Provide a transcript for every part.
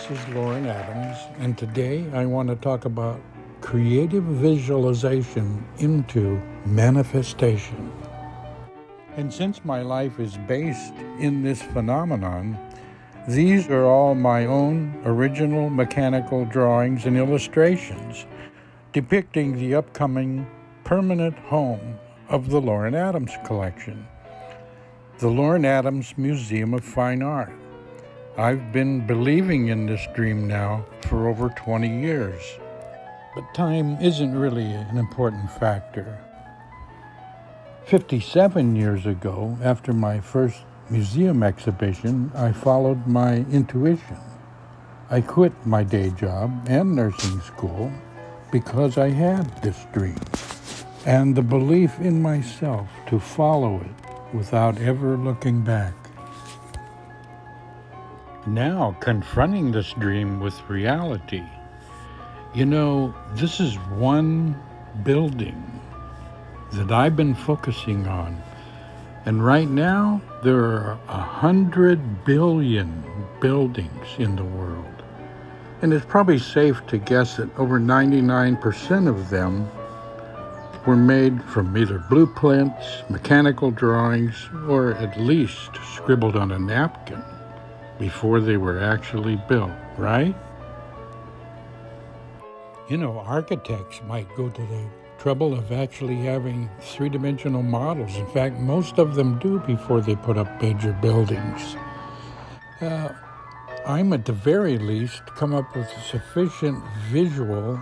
this is Loren Adams, and today I want to talk about creative visualization into manifestation. And since my life is based in this phenomenon, these are all my own original mechanical drawings and illustrations depicting the upcoming permanent home of the Loren Adams collection, the Loren Adams Museum of Fine Art. I've been believing in this dream now for over 20 years, but time isn't really an important factor. 57 years ago, after my first museum exhibition, I followed my intuition. I quit my day job and nursing school because I had this dream and the belief in myself to follow it without ever looking back. Now, confronting this dream with reality, this is one building that I've been focusing on. And right now, there are 100 billion buildings in the world. And it's probably safe to guess that over 99% of them were made from either blueprints, mechanical drawings, or at least scribbled on a napkin before they were actually built, right? Architects might go to the trouble of actually having three-dimensional models. In fact, most of them do before they put up major buildings. I'm at the very least come up with a sufficient visual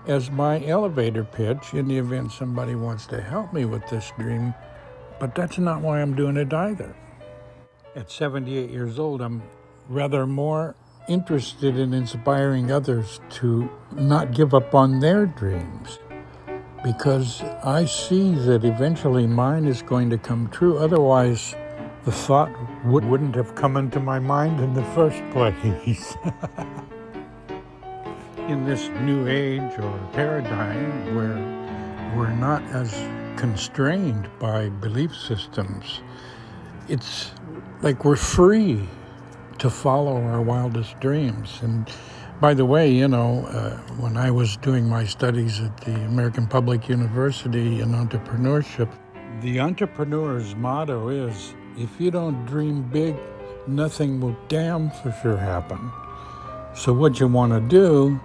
as my elevator pitch in the event somebody wants to help me with this dream, but that's not why I'm doing it either. At 78 years old, I'm rather more interested in inspiring others to not give up on their dreams, because I see that eventually mine is going to come true. Otherwise, the thought wouldn't have come into my mind in the first place. In this new age or paradigm where we're not as constrained by belief systems, it's like we're free to follow our wildest dreams. And by the way, when I was doing my studies at the American Public University in entrepreneurship, the entrepreneur's motto is, if you don't dream big, nothing will damn for sure happen. So what you want to do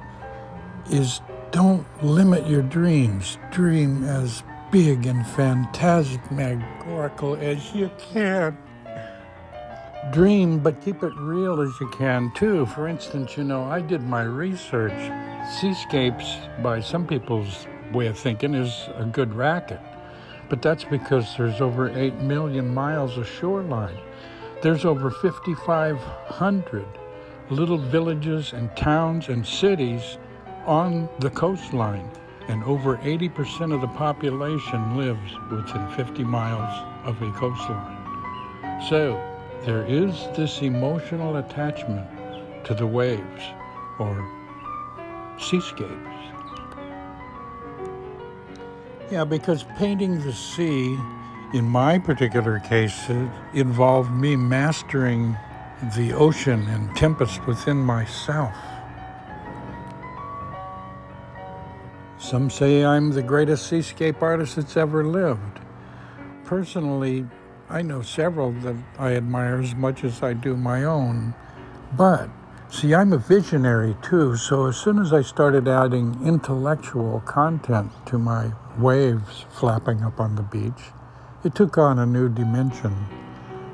is don't limit your dreams. Dream as big and phantasmagorical as you can. Dream, but keep it real as you can too. For instance, I did my research. Seascapes, by some people's way of thinking, is a good racket. But that's because there's over 8 million miles of shoreline. There's over 5,500 little villages and towns and cities on the coastline. And over 80% of the population lives within 50 miles of a coastline. So, there is this emotional attachment to the waves or seascapes. Yeah, because painting the sea, in my particular case, involved me mastering the ocean and tempest within myself. Some say I'm the greatest seascape artist that's ever lived. Personally, I know several that I admire as much as I do my own. But, see, I'm a visionary too, so as soon as I started adding intellectual content to my waves flapping up on the beach, it took on a new dimension.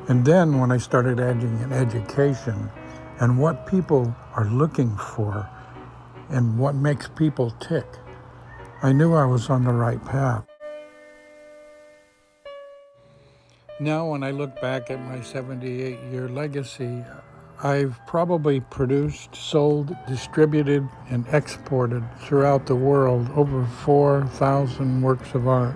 And then when I started adding in education and what people are looking for and what makes people tick, I knew I was on the right path. Now, when I look back at my 78-year legacy, I've probably produced, sold, distributed, and exported throughout the world over 4,000 works of art.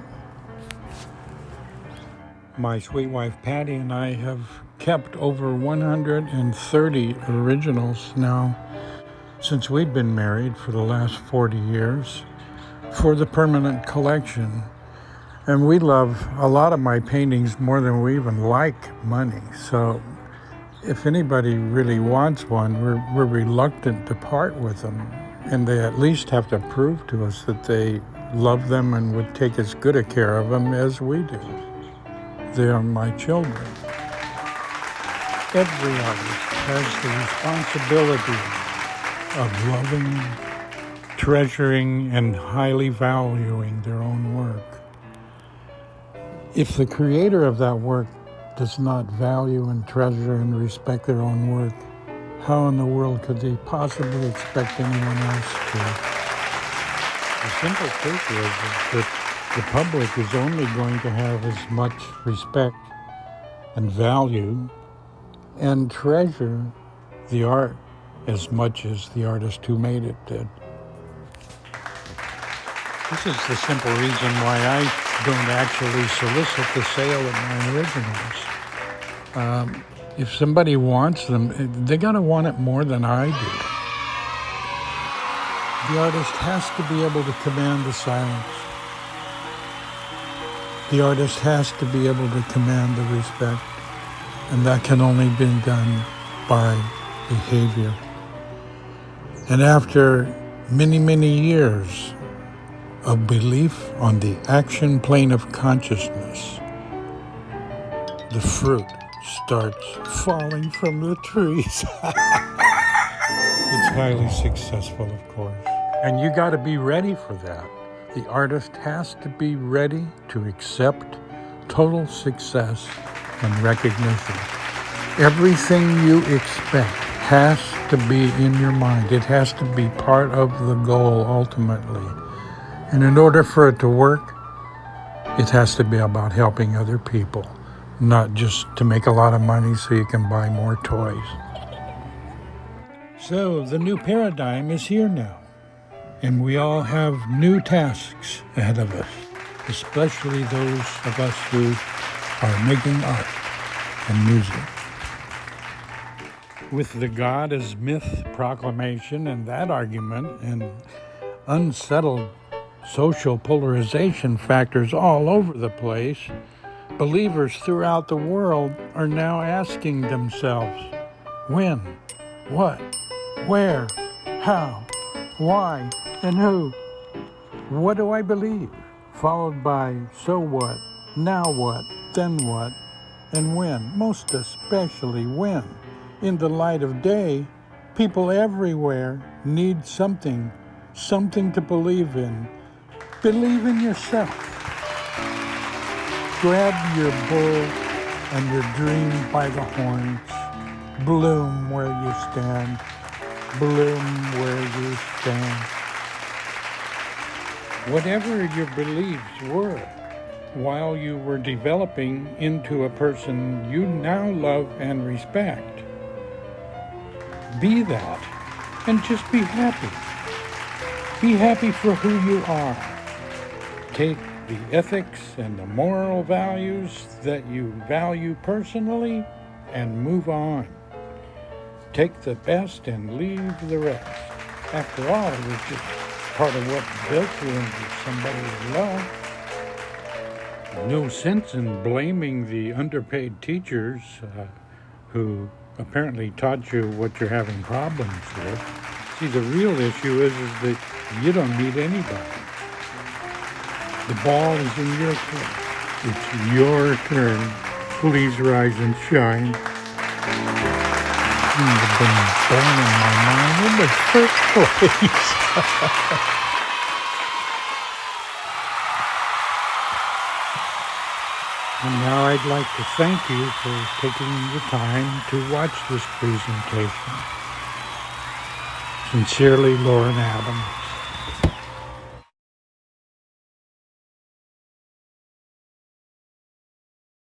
My sweet wife Patty and I have kept over 130 originals now since we've been married for the last 40 years for the permanent collection. And we love a lot of my paintings more than we even like money. So if anybody really wants one, we're reluctant to part with them. And they at least have to prove to us that they love them and would take as good a care of them as we do. They are my children. Every artist has the responsibility of loving, treasuring, and highly valuing their own work. If the creator of that work does not value and treasure and respect their own work, how in the world could they possibly expect anyone else to? The simple truth is that the public is only going to have as much respect and value and treasure the art as much as the artist who made it did. This is the simple reason why I don't actually solicit the sale of my originals. If somebody wants them, they gotta want it more than I do. The artist has to be able to command the silence. The artist has to be able to command the respect, and that can only be done by behavior. And after many, many years of belief on the action plane of consciousness, the fruit starts falling from the trees. It's highly successful, of course. And you got to be ready for that. The artist has to be ready to accept total success and recognition. Everything you expect has to be in your mind. It has to be part of the goal ultimately. And in order for it to work, it has to be about helping other people, not just to make a lot of money so you can buy more toys. So the new paradigm is here now, and we all have new tasks ahead of us, especially those of us who are making art and music. With the God as myth proclamation and that argument and unsettled social polarization factors all over the place, believers throughout the world are now asking themselves, when, what, where, how, why, and who? What do I believe? Followed by, so what, now what, then what, and when? Most especially when. In the light of day, people everywhere need something to believe in. Believe in yourself. Grab your bull and your dream by the horns. Bloom where you stand. Bloom where you stand. Whatever your beliefs were while you were developing into a person you now love and respect, be that and just be happy. Be happy for who you are. Take the ethics and the moral values that you value personally and move on. Take the best and leave the rest. After all, it was just part of what built you into somebody you love. No sense in blaming the underpaid teachers who apparently taught you what you're having problems with. See, the real issue is that you don't need anybody. The ball is in your court. It's your turn. Please rise and shine. You've been born in my mind in the first place. And now I'd like to thank you for taking the time to watch this presentation. Sincerely, Lauren Adam.